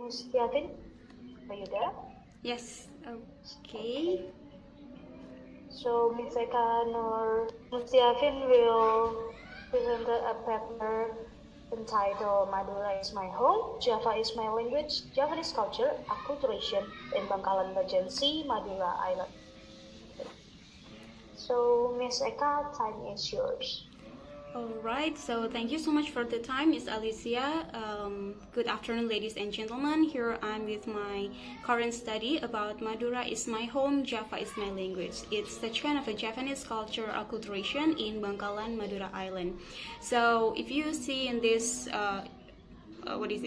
Mustiafin, are you there? Yes, okay. So Ms. Eka Nur Mustiafin will present a paper entitled Madura Is My Home, Java is My Language, Javanese Culture, Acculturation in Bangkalan Regency, Madura Island. So Ms. Eka, time is yours. Alright, so thank you so much for the time, Miss Alicia. Good afternoon, ladies and gentlemen. Here I'm with my current study about Madura is my home, Java is my language. It's the trend of a Javanese culture acculturation in Bangkalan, Madura Island. So if you see in this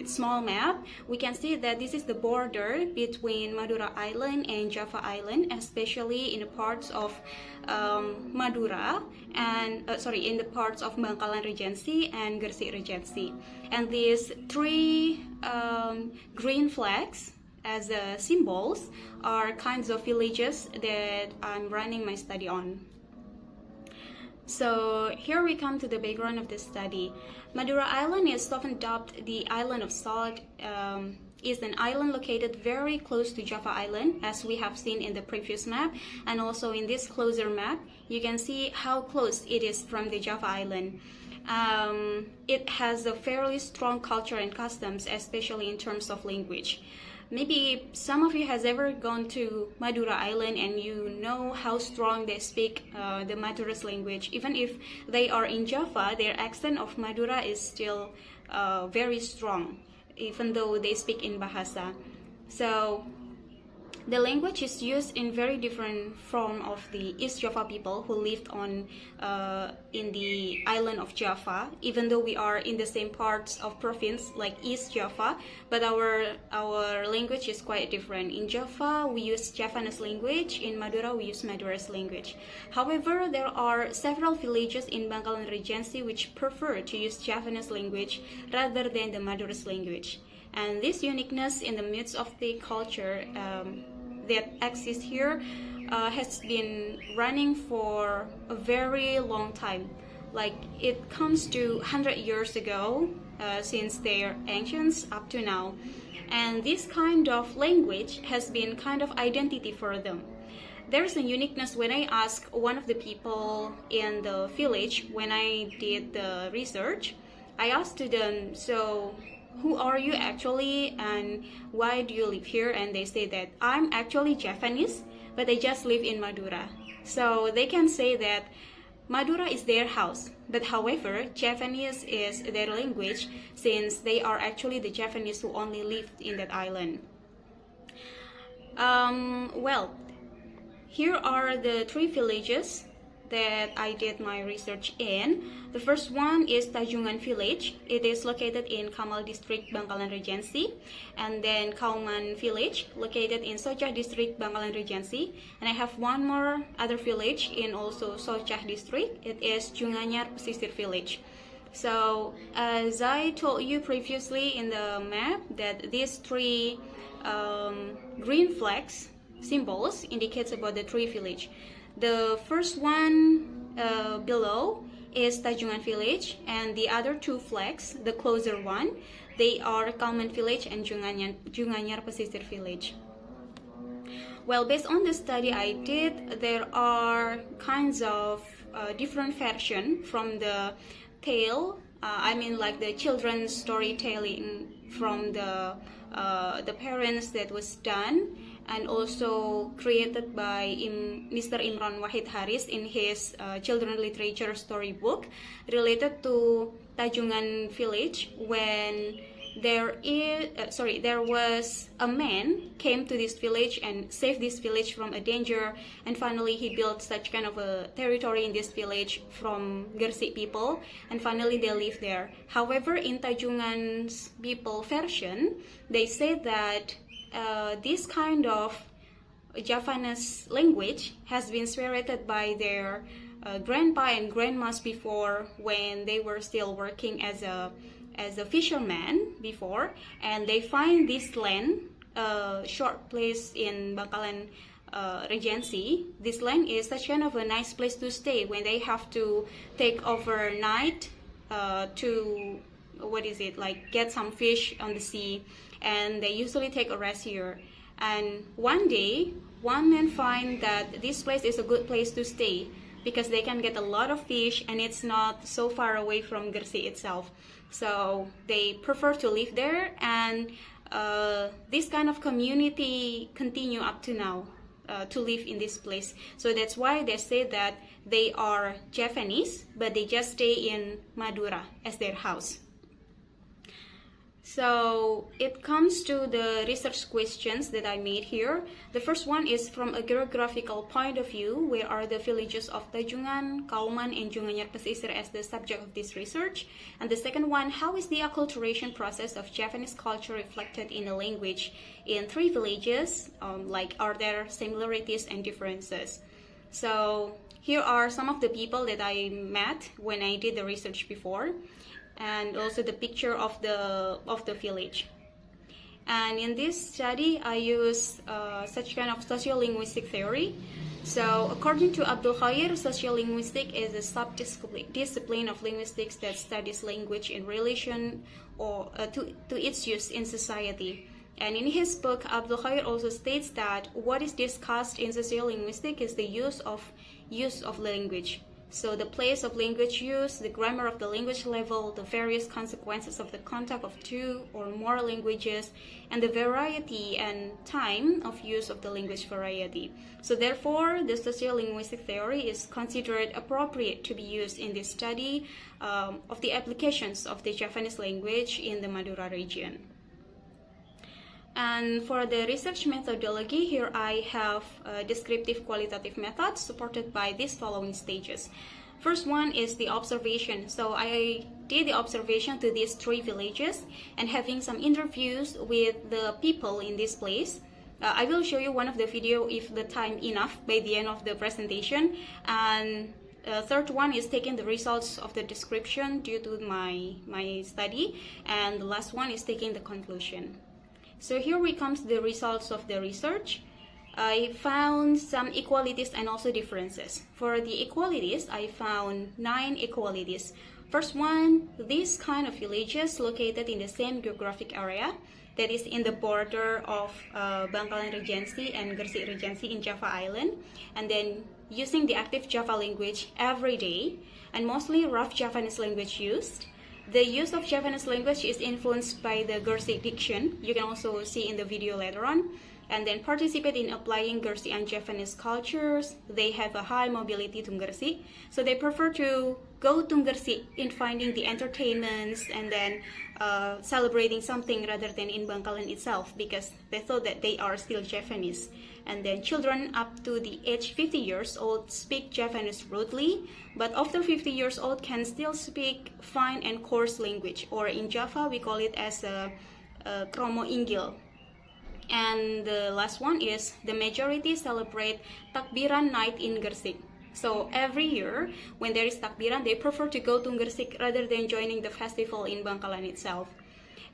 small map, we can see that this is the border between Madura Island and Java Island, especially in the parts of Madura and in the parts of Bangkalan Regency and Gresik Regency. And these three green flags as symbols are kinds of villages that I'm running my study on. So here we come to the background of this study. Madura Island is often dubbed the Island of Salt. Is an island located very close to Java Island, as we have seen in the previous map, and also in this closer map, you can see how close it is from the Java Island. It has a fairly strong culture and customs, especially in terms of language. Maybe some of you has ever gone to Madura Island and you know how strong they speak the Madura's language. Even if they are in Java, their accent of Madura is still very strong, even though they speak in Bahasa. So the language is used in very different form of the East Java people who lived on in the island of Java. Even though we are in the same parts of province like East Java, but our language is quite different. In Java, we use Javanese language. In Madura, we use Madura's language. However, there are several villages in Bangkalan Regency which prefer to use Javanese language rather than the Madura's language. And this uniqueness in the midst of the culture that exists here has been running for a very long time. Like it comes to 100 years ago, since their ancients up to now. And this kind of language has been kind of identity for them. There's a uniqueness when I ask one of the people in the village, when I did the research, I asked to them, so who are you actually and why do you live here? And they say that I'm actually Javanese, but I just live in Madura. So they can say that Madura is their house, but however, Javanese is their language since they are actually the Javanese who only lived in that island. Well, here are the three villages that I did my research in. The first one is Tajungan Village. It is located in Kamal District, Bangkalan Regency. And then Kauman Village, located in Socah District, Bangkalan Regency. And I have one more other village in also Socah District. It is Junganyar Pesisir Village. So, as I told you previously in the map, that these three green flags, symbols, indicates about the three village. The first one below is Tajungan Village, and the other two flags, the closer one, they are Kauman Village and Junganyar Pesisir Village. Well, based on the study I did, there are kinds of different version from the tale. Like the children's storytelling from the parents that was done, and also created by Mr. Imran Wahid Haris in his children literature storybook related to Tajungan Village, when there was a man came to this village and saved this village from a danger, and finally he built such kind of a territory in this village from Gresik people, and finally they live there. However, in Tajungan's people version, they say that this kind of Javanese language has been spearheaded by their grandpa and grandmas before, when they were still working as a fisherman before, and they find this land, short place in Bangkalan Regency. This land is such kind of a nice place to stay when they have to take overnight to get some fish on the sea, and they usually take a rest here. And one day, one man find that this place is a good place to stay because they can get a lot of fish and it's not so far away from Gresik itself. So they prefer to live there, and this kind of community continue up to now to live in this place. So that's why they say that they are Javanese, but they just stay in Madura as their house. So it comes to the research questions that I made here. The first one is from a geographical point of view, where are the villages of Tajungan, Kauman, and Junganyar Pesisir as the subject of this research. And the second one, how is the acculturation process of Javanese culture reflected in the language in 3 villages? Are there similarities and differences? So here are some of the people that I met when I did the research before, and also the picture of the village. And in this study, I use such kind of sociolinguistic theory. So according to Abdul Khair, sociolinguistic is a subdiscipline of linguistics that studies language in relation to its use in society. And in his book, Abdul Khair also states that what is discussed in sociolinguistics is the use of language. So the place of language use, the grammar of the language level, the various consequences of the contact of 2 or more languages, and the variety and time of use of the language variety. So therefore, the sociolinguistic theory is considered appropriate to be used in this study of the applications of the Javanese language in the Madura region. And for the research methodology, here I have descriptive qualitative methods supported by these following stages. First one is the observation. So I did the observation to these 3 villages and having some interviews with the people in this place. I will show you one of the video if the time enough by the end of the presentation. And third one is taking the results of the description due to my study. And the last one is taking the conclusion. So here we come to the results of the research. I found some equalities and also differences. For the equalities, I found 9 equalities. First one, these kind of villages located in the same geographic area, that is in the border of Bangkalan Regency and Gresik Regency in Java Island, and then using the active Java language every day, and mostly rough Javanese language used. The use of Javanese language is influenced by the Gresik diction. You can also see in the video later on. And then participate in applying Gresik and Javanese cultures. They have a high mobility to Gresik. So they prefer to go to Gresik in finding the entertainments and then celebrating something rather than in Bangkalan itself, because they thought that they are still Javanese. And then children up to the age 50 years old speak Javanese rudely, but after 50 years old can still speak fine and coarse language, or in Java we call it as a kromo inggil. And the last one is the majority celebrate takbiran night in Gresik. So every year when there is takbiran, they prefer to go to Gresik rather than joining the festival in Bangkalan itself.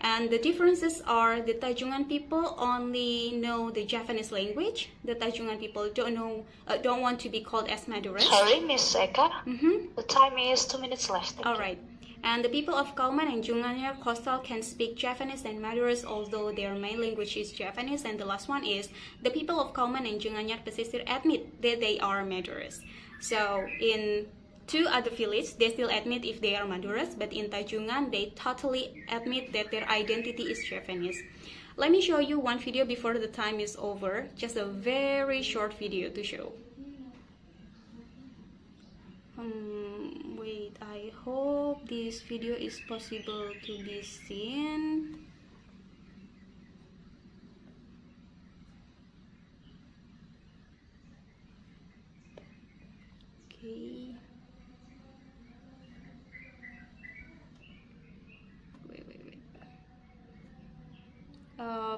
And the differences are the Tajungan people only know the Javanese language. The Tajungan people don't want to be called as Maduras. Sorry, Miss Eka. The time is 2 minutes left. All right. And the people of Kauman and Junganyar coastal can speak Javanese and Maduras, although their main language is Javanese. And the last one is the people of Kauman and Junganyar Pesisir admit that they are Maduras. So in 2 other villages, they still admit if they are Maduras, but in Tajungan, they totally admit that their identity is Javanese. Let me show you one video before the time is over, just a very short video to show. Wait, I hope this video is possible to be seen. Okay. Wait.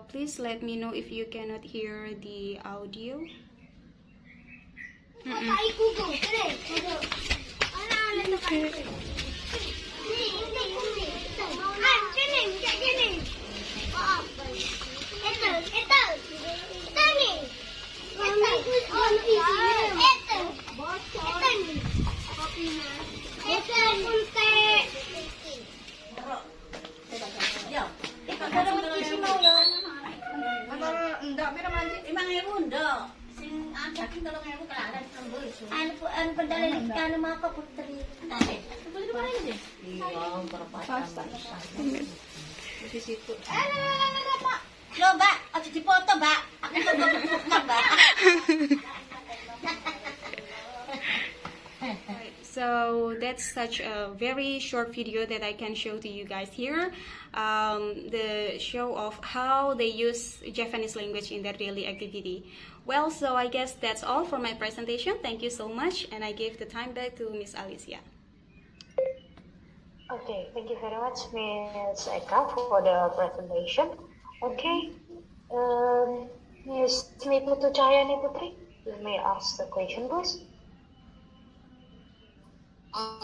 Please let me know if you cannot hear the audio. Ano padalin ano mga kaputri. Lo ba? At si foto ba? Ako magpupukta ba? So that's such a very short video that I can show to you guys here. The show of how they use Japanese language in their daily activity. Well, so I guess that's all for my presentation. Thank you so much, and I give the time back to Miss Alicia. Okay, thank you very much, Ms. Eka, for the presentation. Okay, Ms. Niputu Cahyani Putri, you may ask the question, please.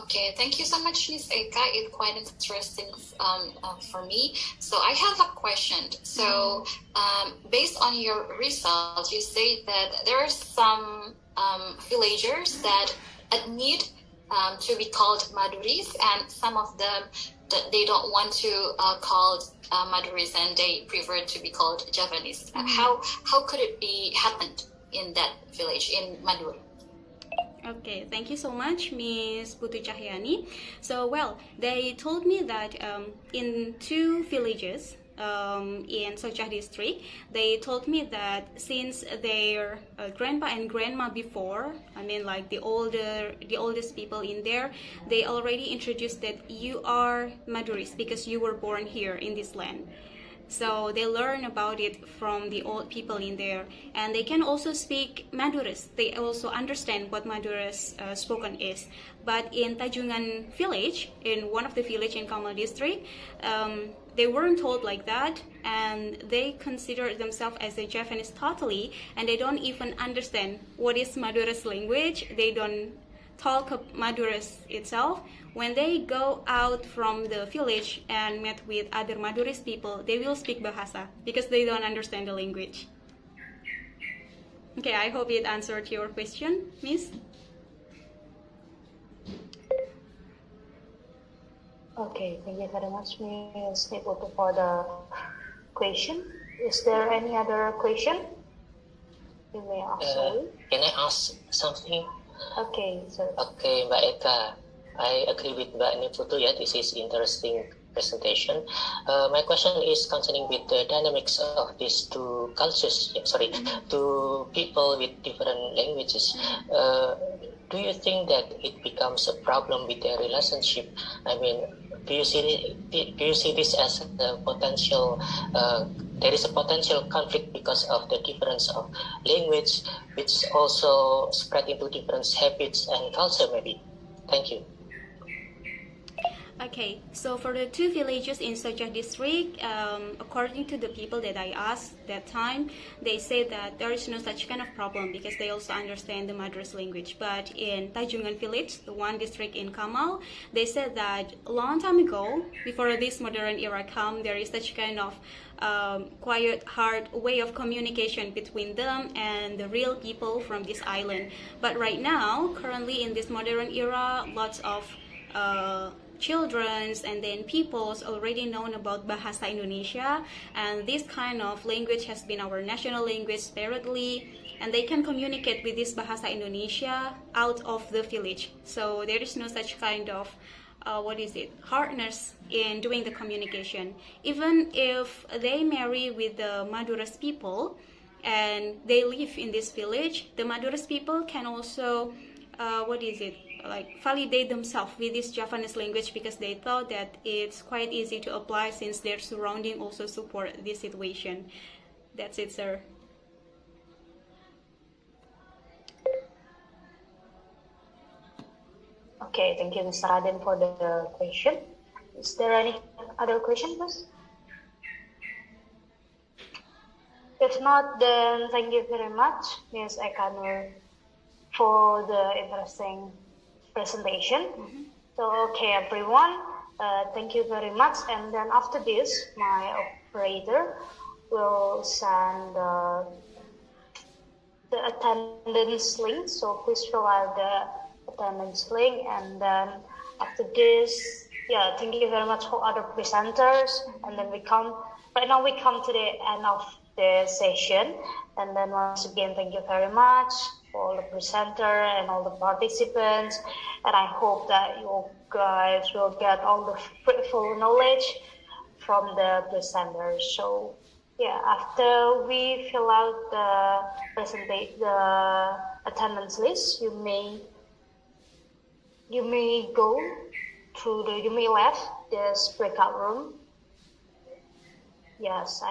Okay, thank you so much, Ms. Eka. It's quite interesting for me. So I have a question. So based on your results, you say that there are some villagers that need to be called Maduris, and some of them they don't want to call Maduris, and they prefer to be called Javanese. How could it be happened in that village in Madura? Okay, thank you so much, Miss Putu Cahyani. So, well, they told me that in two villages in Sochah district, they told me that since their grandpa and grandma before, I mean like the oldest people in there, they already introduced that you are Maduris because you were born here in this land. So they learn about it from the old people in there, and they can also speak Maduris. They also understand what Maduris spoken is. But in Tajungan village, in one of the village in Kamal district, they weren't told like that, and they consider themselves as a Japanese totally, and they don't even understand what is Maduris language. They don't talk of Maduris itself. When they go out from the village and met with other Maduris people, they will speak Bahasa because they don't understand the language. Okay, I hope it answered your question, Miss. Okay, thank you very much, Ms. Niputu, for the question. Is there any other question? You may ask. Can I ask something? Okay, so. Okay, Mbak Eka, I agree with Mbak Niputu. Yeah, this is interesting presentation. My question is concerning with the dynamics of these two cultures. Two people with different languages. Do you think that it becomes a problem with their relationship? I mean, do you see this as a potential? There is a potential conflict because of the difference of language, which also spread into different habits and culture, maybe. Thank you. Okay, so for the two villages in Sochah district, according to the people that I asked that time, they say that there is no such kind of problem because they also understand the Maduris language. But in Tajungan village, the one district in Kamal, they said that a long time ago, before this modern era come, there is such kind of quiet, hard way of communication between them and the real people from this island. But right now, currently in this modern era, lots of children's and then peoples already known about Bahasa Indonesia, and this kind of language has been our national language spiritly, and they can communicate with this Bahasa Indonesia out of the village. So there is no such kind of hardness in doing the communication. Even if they marry with the Maduras people and they live in this village, the Maduras people can also validate themselves with this Javanese language because they thought that it's quite easy to apply since their surrounding also support this situation. That's it, sir. Okay, thank you, Mr. Raden, for the question. Is there any other question, please? If not, then thank you very much, Ms. Ekanur, for the interesting presentation. So, okay, everyone, thank you very much. And then after this, my operator will send the attendance link. So please fill out the attendance link. And then after this, yeah, thank you very much for other presenters. And then right now we come to the end of the session. And then once again, thank you very much. all the presenter and all the participants, and I hope that you guys will get all the fruitful knowledge from the presenters. So yeah, after we fill out the attendance list, you may go you may left this breakout room. Yes,